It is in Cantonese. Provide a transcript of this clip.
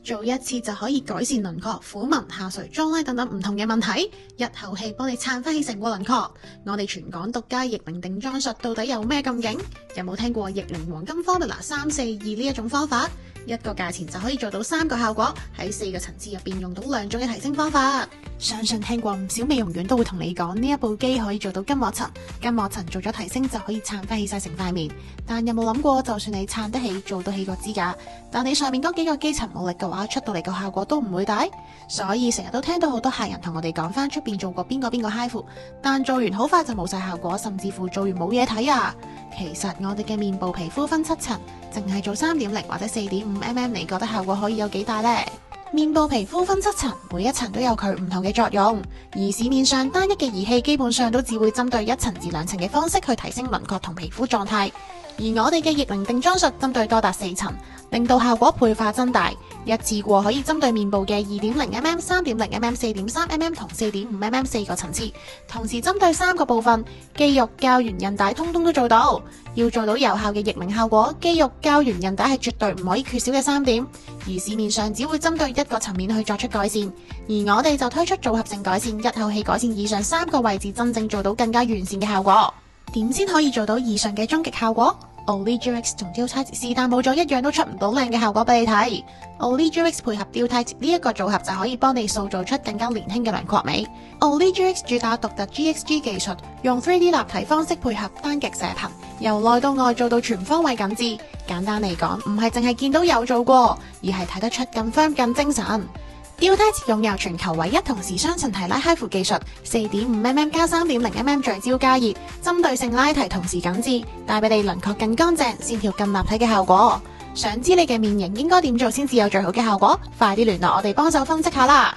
做一次就可以改善輪廓、虎紋、下垂、妝拉等等唔同嘅問題，一口氣幫你撐翻起成個輪廓。我哋全港獨家逆齡定妝術到底有咩咁勁？有冇聽過逆齡黃金 formula 342呢一種方法？一個價錢就可以做到3個效果，喺4個層次入邊用到2種嘅提升方法。相信聽過唔少美容院都會同你講，呢一部機可以做到筋膜層，筋膜層做咗提升就可以撐翻起晒成塊面。但有冇諗過，就算你撐得起，做到起個支架，但你上面嗰幾個基層冇力嘅話，出到嚟個效果都唔會大。所以成日都聽到好多客人同我哋講翻出邊做過邊個 HIFU，但做完好快就冇晒效果，甚至乎做完冇嘢睇啊！其實我哋嘅面部皮膚分7層，淨係做3.0或者4.5mm，你覺得效果可以有幾大呢？面部皮膚分7層，每一層都有佢唔同嘅作用，而市面上單一嘅儀器基本上都只會針對1層至2層嘅方式去提升輪廓同皮膚狀態，而我哋嘅逆齡定妝術針對多達4層，令到效果倍化增大，一次過可以針對面部嘅2.0mm、3.0mm、4.3mm 同4.5mm 4個層次，同時針對3個部分，肌肉、膠原、韌帶通通都做到。要做到有效嘅逆齡效果，肌肉、膠原、韌帶係絕對唔可以缺少嘅3點，而市面上只會針對1個層面去作出改善，而我哋就推出組合性改善，一口氣改善以上3個位置，真正做到更加完善嘅效果。點先可以做到以上嘅終極效果？Olay同 Deal-Tight 是但冇咗一樣都出唔到靚嘅效果俾你睇。Olay配合 Deal-Tight 呢一個組合就可以幫你塑造出更加年輕嘅輪廓美。Olay主打獨特 GXG 技術，用 3D 立體方式配合單極射頻，由內到外做到全方位緊緻。簡單嚟講，唔係淨係見到有做過，而係睇得出更 firm 更精神。Deal-Tight 擁有全球唯一同時雙層提拉 HIFU 技術，4.5mm 加3.0mm 聚焦加熱，針對性拉提同時緊緻，帶俾你輪廓更乾淨、線條更立體嘅效果。想知你嘅面型應該點做先至有最好嘅效果？快啲聯絡我哋幫手分析下啦！